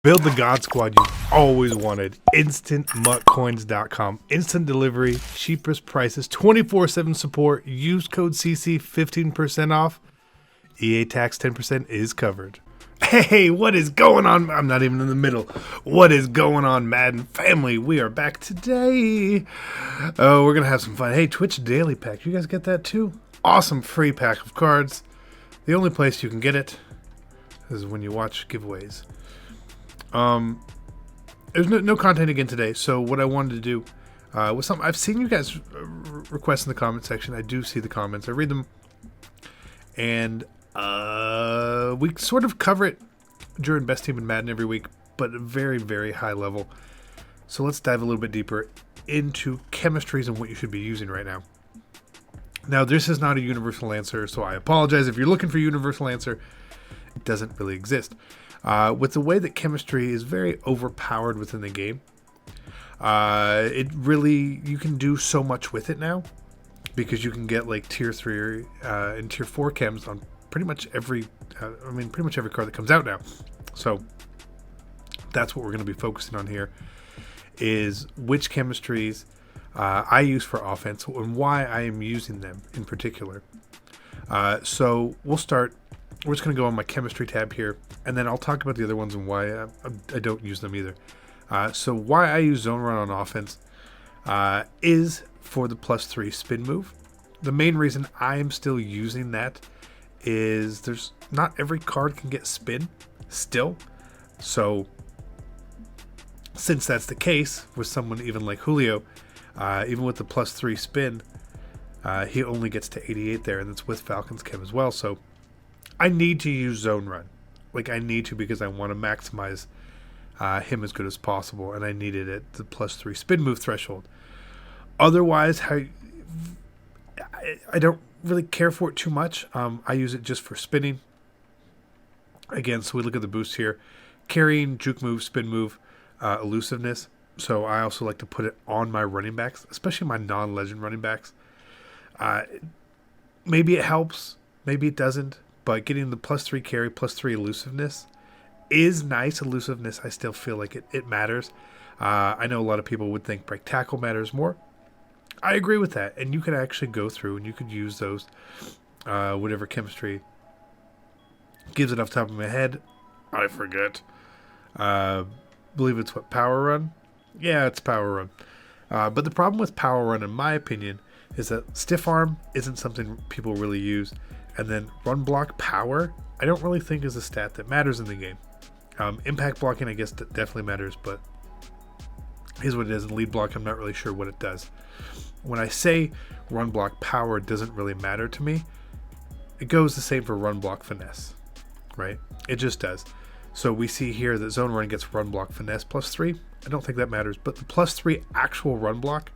Build the God Squad you've always wanted. InstantMuttCoins.com. Instant delivery, cheapest prices, 24/7 support. Use code CC, 15% off. EA tax 10% is covered. Hey, what is going on? I'm not even in the middle. What is going on, Madden family? We are back today. Oh, we're going to have some fun. Hey, Twitch Daily Pack. You guys get that too? Awesome free pack of cards. The only place you can get it is when you watch giveaways. There's no content again today, so what I wanted to do was something I've seen you guys request in the comment section. I do see the comments, I read them, and we sort of cover it during Best Team in Madden every week, but at a very, very high level. So let's dive a little bit deeper into chemistries and what you should be using right now. Now, this is not a universal answer, so I apologize if you're looking for a universal answer. It doesn't really exist. With the way that chemistry is very overpowered within the game, you can do so much with it now, because you can get like tier 3 and tier 4 chems on pretty much every card that comes out now. So that's what we're going to be focusing on here, is which chemistries I use for offense and why I am using them in particular. So we'll start. We're just going to go on my chemistry tab here, and then I'll talk about the other ones and why I don't use them either. So why I use zone run on offense is for the +3 spin move. The main reason I am still using that is there's not every card can get spin still. So since that's the case with someone even like Julio, even with the +3 spin, he only gets to 88 there, and it's with Falcon's Chem as well. So I need to use zone run. Like, I need to, because I want to maximize him as good as possible, and I need it at the +3 spin move threshold. Otherwise, I don't really care for it too much. I use it just for spinning. Again, so we look at the boost here. Carrying, juke move, spin move, elusiveness. So I also like to put it on my running backs, especially my non-legend running backs. Maybe it helps, maybe it doesn't. But getting the +3 carry, +3 elusiveness is nice. Elusiveness, I still feel like it matters. I know a lot of people would think break tackle matters more. I agree with that. And you could actually go through and you could use those, whatever chemistry gives it off the top of my head. I forget. Believe it's what, power run? Yeah, it's power run. But the problem with power run, in my opinion, is that stiff arm isn't something people really use. And then run block power, I don't really think is a stat that matters in the game. Impact blocking, I guess, definitely matters, but here's what it is. And lead block, I'm not really sure what it does. When I say run block power doesn't really matter to me, it goes the same for run block finesse, right? It just does. So we see here that zone run gets run block finesse +3. I don't think that matters, but the +3 actual run block,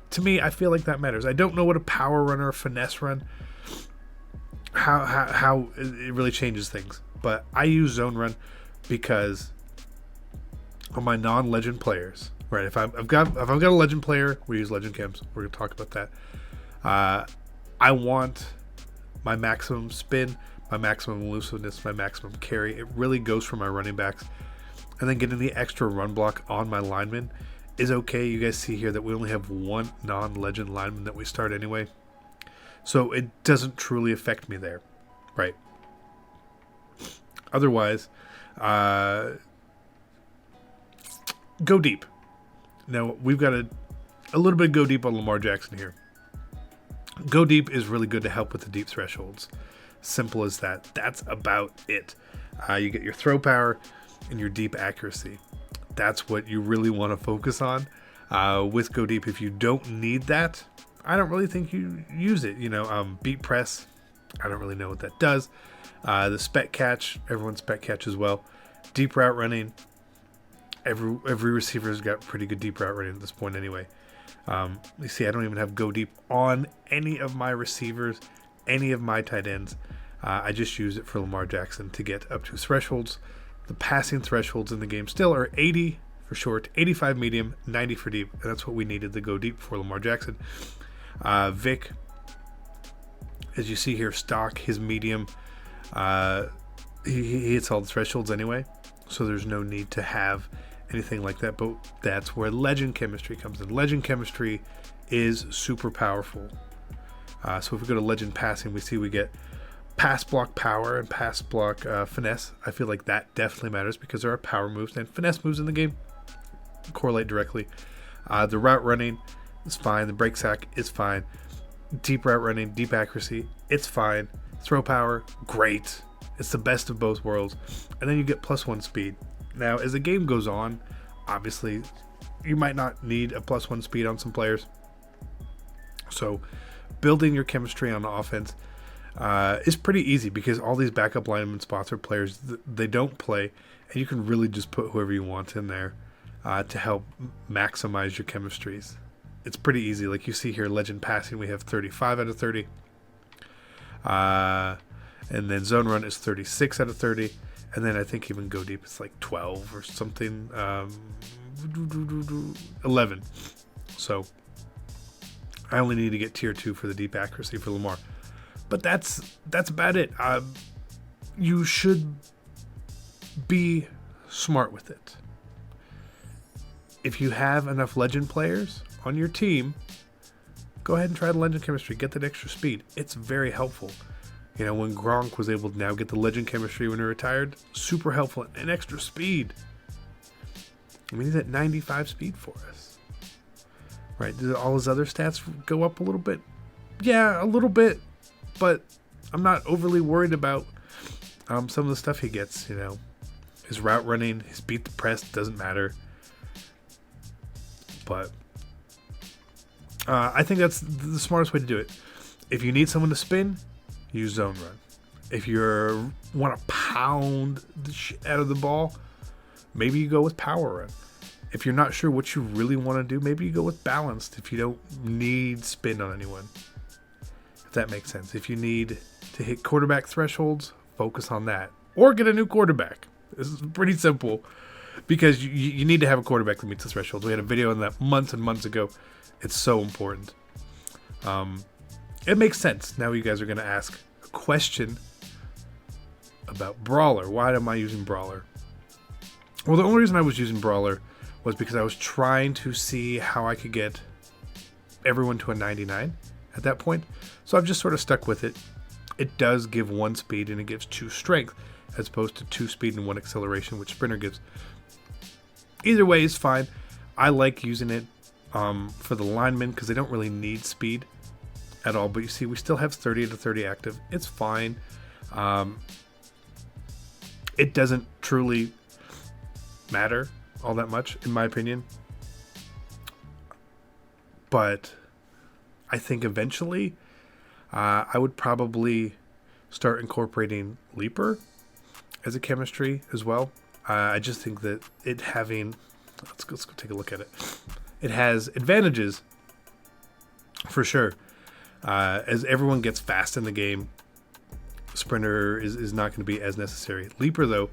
to me, I feel like that matters. I don't know what a power run or a finesse run, how it really changes things, but I use zone run because on my non-legend players, right? If I've got a legend player, we use legend chems. We're gonna talk about that. I want my maximum spin, my maximum elusiveness, my maximum carry. It really goes for my running backs, and then getting the extra run block on my linemen is okay. You guys see here that we only have one non-legend lineman that we start anyway. So it doesn't truly affect me there, right? Otherwise, go deep. Now, we've got a little bit of go deep on Lamar Jackson here. Go deep is really good to help with the deep thresholds. Simple as that. That's about it. You get your throw power and your deep accuracy. That's what you really want to focus on with go deep. If you don't need that, I don't really think you use it. Beat press, I don't really know what that does. The spec catch, everyone's spec catch as well. Deep route running, every receiver's got pretty good deep route running at this point anyway. You see, I don't even have go deep on any of my receivers, any of my tight ends. I just use it for Lamar Jackson to get up to thresholds. The passing thresholds in the game still are 80 for short, 85 medium, 90 for deep, and that's what we needed to go deep for Lamar Jackson. Vic, as you see here, stock, his medium, he hits all the thresholds anyway. so there's no need to have anything like that. But that's where legend chemistry comes in. Legend chemistry is super powerful. So if we go to legend passing, we see we get pass block power and pass block finesse. I feel like that definitely matters because there are power moves and finesse moves in the game correlate directly. The route running is fine. The break sack is fine. Deep route running, deep accuracy, it's fine. Throw power, great. It's the best of both worlds. And then you get +1 speed. Now, as the game goes on, obviously, you might not need a +1 speed on some players. So, building your chemistry on the offense is pretty easy because all these backup lineman spots are players they don't play, and you can really just put whoever you want in there to help maximize your chemistries. It's pretty easy. Like you see here, legend passing, we have 35 out of 30. And then zone run is 36 out of 30. And then I think even go deep it's like 12 or something. 11. So I only need to get tier 2 for the deep accuracy for Lamar. But that's about it. You should be smart with it. If you have enough legend players on your team, go ahead and try the legend chemistry. Get that extra speed. It's very helpful. You know, when Gronk was able to now get the legend chemistry when he retired, super helpful. And extra speed. I mean, he's at 95 speed for us. Right? Did all his other stats go up a little bit? Yeah, a little bit. But I'm not overly worried about some of the stuff he gets, you know. His route running, his beat the press, doesn't matter. But I think that's the smartest way to do it. If you need someone to spin, use zone run. If you want to pound the shit out of the ball, maybe you go with power run. If you're not sure what you really want to do, maybe you go with balanced if you don't need spin on anyone. If that makes sense. If you need to hit quarterback thresholds, focus on that. Or get a new quarterback. This is pretty simple. Because you need to have a quarterback that meets the threshold. We had a video on that months and months ago. It's so important. It makes sense. Now you guys are going to ask a question about Brawler. Why am I using Brawler? Well, the only reason I was using Brawler was because I was trying to see how I could get everyone to a 99 at that point. So I've just sort of stuck with it. It does give 1 speed and it gives 2 strength as opposed to 2 speed and 1 acceleration, which Sprinter gives. Either way is fine. I like using it for the linemen because they don't really need speed at all. But you see, we still have 30 to 30 active. It's fine. It doesn't truly matter all that much, in my opinion. But I think eventually I would probably start incorporating Leaper as a chemistry as well. I just think that it having, let's go take a look at it. It has advantages for sure. As everyone gets fast in the game, Sprinter is not going to be as necessary. Leaper though,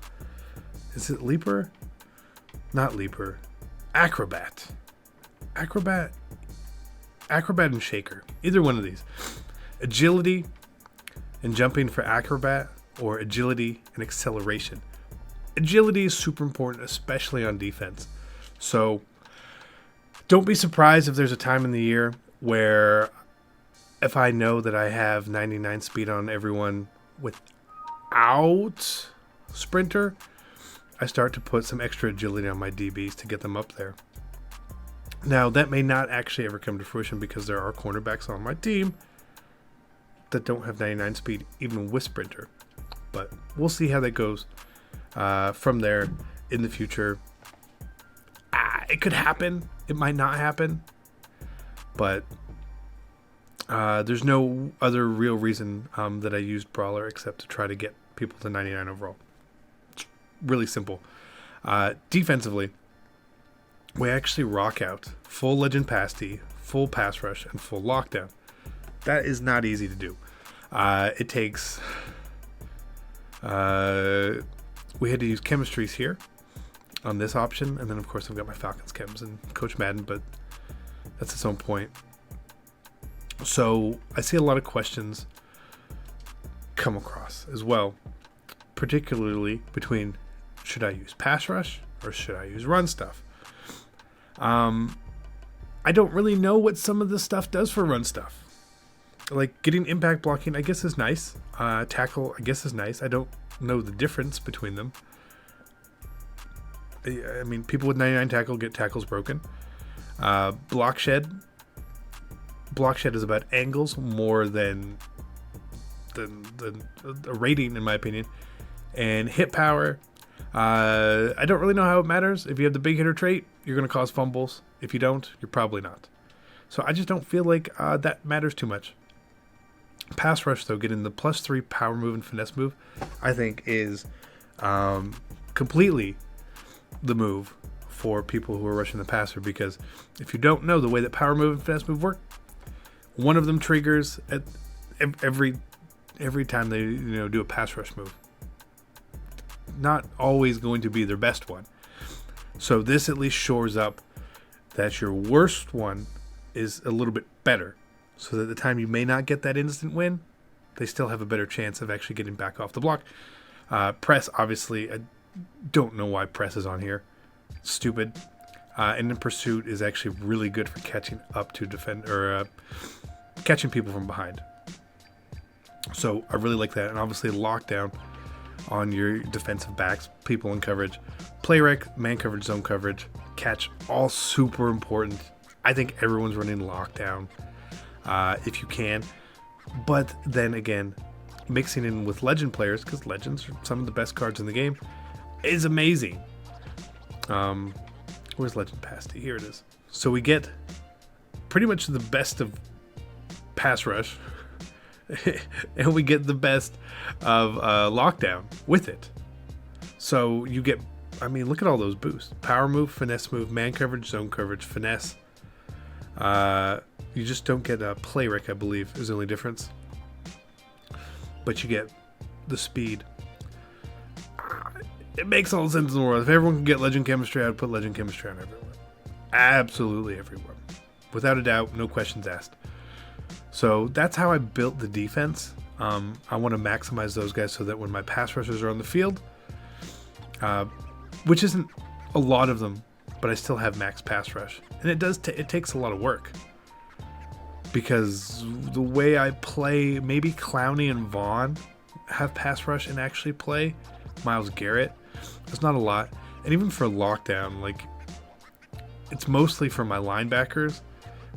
is it Leaper? Not Leaper. Acrobat and Shaker. Either one of these. Agility and jumping for Acrobat, or agility and acceleration. Agility is super important, especially on defense. So don't be surprised if there's a time in the year where if I know that I have 99 speed on everyone without Sprinter, I start to put some extra agility on my DBs to get them up there. Now, that may not actually ever come to fruition because there are cornerbacks on my team that don't have 99 speed, even with Sprinter. But we'll see how that goes from there in the future. It could happen. It might not happen. But there's no other real reason that I used Brawler except to try to get people to 99 overall. It's really simple. Defensively, we actually rock out full legend pass D, full pass rush, and full lockdown. That is not easy to do. It takes... we had to use chemistries here on this option, and then of course I've got my Falcons chems and Coach Madden, but that's its own point. So I see a lot of questions come across as well, particularly between Should I use pass rush or should I use run stuff? I don't really know what some of this stuff does for run stuff. Like getting impact blocking, I guess is nice. Tackle, I guess is nice. I don't know the difference between them. I mean, people with 99 tackle get tackles broken. Block shed is about angles more than a rating, in my opinion. And hit power, I don't really know how it matters. If you have the big hitter trait, you're going to cause fumbles. If you don't, you're probably not. So I just don't feel like that matters too much. Pass rush, though, getting the +3 power move and finesse move, I think is completely the move for people who are rushing the passer, because if you don't know the way that power move and finesse move work, one of them triggers at every time they do a pass rush move. Not always going to be their best one. So this at least shores up that your worst one is a little bit better, so that the time you may not get that instant win, they still have a better chance of actually getting back off the block. Press, obviously, I don't know why press is on here. It's stupid. And then pursuit is actually really good for catching up to defend, or catching people from behind. So I really like that. And obviously lockdown on your defensive backs, people in coverage, play rec, man coverage, zone coverage, catch, all super important. I think everyone's running lockdown if you can. But then again, mixing in with legend players, because legends are some of the best cards in the game, is amazing. Where's Legend Pasty? Here it is. So we get pretty much the best of pass rush, and we get the best of lockdown with it. So you get, I mean, look at all those boosts. Power move, finesse move, man coverage, zone coverage, finesse. You just don't get a play rec, I believe, is the only difference. But you get the speed. It makes all the sense in the world. If everyone can get legend chemistry, I would put legend chemistry on everyone. Absolutely everyone. Without a doubt, no questions asked. So that's how I built the defense. I want to maximize those guys so that when my pass rushers are on the field, which isn't a lot of them, but I still have max pass rush. And it does it takes a lot of work. Because the way I play, maybe Clowney and Vaughn have pass rush and actually play. Myles Garrett, it's not a lot. And even for lockdown, like, it's mostly for my linebackers.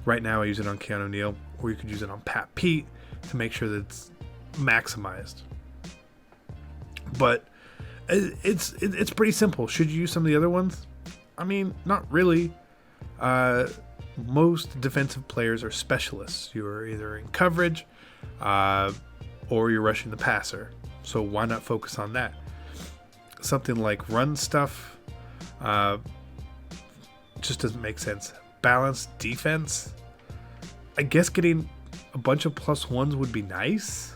Right now I use it on Keanu Neal, or you could use it on Pat Pete to make sure that it's maximized. But it's pretty simple. Should you use some of the other ones? I mean, not really. Most defensive players are specialists. You're either in coverage or you're rushing the passer. So why not focus on that? Something like run stuff just doesn't make sense. Balanced defense, I guess getting a bunch of +1s would be nice.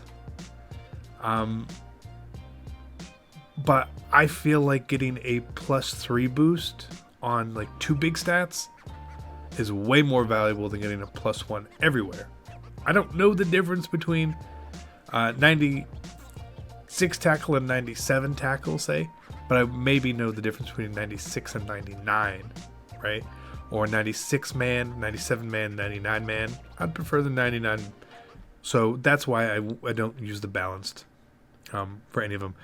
But I feel like getting a +3 boost on like 2 big stats is way more valuable than getting a +1 everywhere. I don't know the difference between 96 tackle and 97 tackle, say, but I maybe know the difference between 96 and 99, right? Or 96 man, 97 man, 99 man. I'd prefer the 99. So that's why I don't use the balanced for any of them.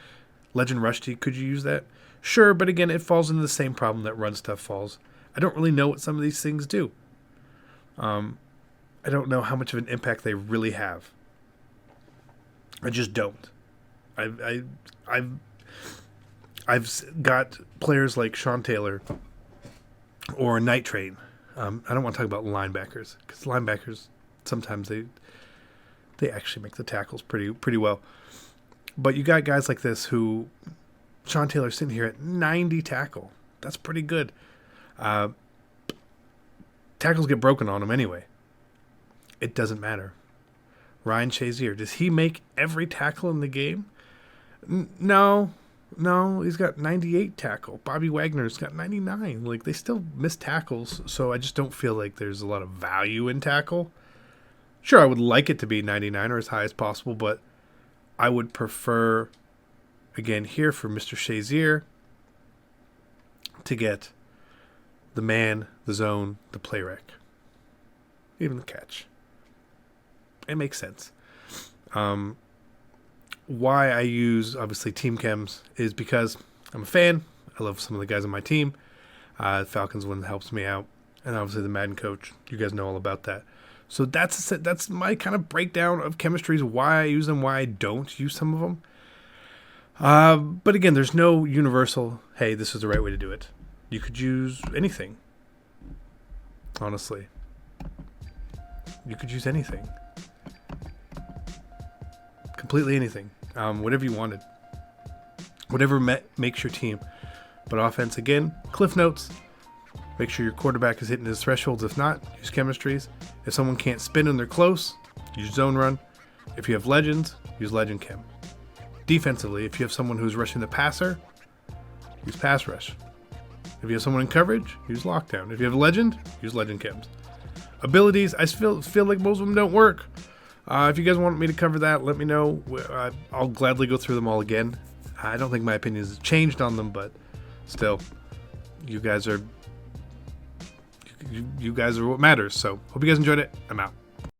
Legend Rusty, could you use that? Sure, but again, it falls into the same problem that run stuff falls. I don't really know what some of these things do. I don't know how much of an impact they really have. I just don't. I've got players like Sean Taylor or Night Train. I don't want to talk about linebackers, because linebackers sometimes they actually make the tackles pretty well. But you got guys like this who, Sean Taylor's sitting here at 90 tackle. That's pretty good. Tackles get broken on him anyway. It doesn't matter. Ryan Shazier, does he make every tackle in the game? No, he's got 98 tackle. Bobby Wagner's got 99. Like, they still miss tackles, so I just don't feel like there's a lot of value in tackle. Sure, I would like it to be 99 or as high as possible, but I would prefer, again, here for Mr. Shazier, to get the man, the zone, the play rec, even the catch. It makes sense. Why I use, obviously, team chems is because I'm a fan. I love some of the guys on my team. Falcons one helps me out. And obviously the Madden coach. You guys know all about that. So that's my kind of breakdown of chemistries, why I use them, why I don't use some of them. But again, there's no universal, hey, this is the right way to do it. You could use anything. Honestly. You could use anything. Completely anything. Whatever you wanted. Whatever makes your team. But offense, again, cliff notes. Make sure your quarterback is hitting his thresholds. If not, use chemistries. If someone can't spin and they're close, use zone run. If you have legends, use legend chem. Defensively, if you have someone who's rushing the passer, use pass rush. If you have someone in coverage, use lockdown. If you have a legend, use legend chems. Abilities, I feel like most of them don't work. If you guys want me to cover that, let me know. I'll gladly go through them all again. I don't think my opinion has changed on them, but still, you guys are what matters. So hope you guys enjoyed it. I'm out.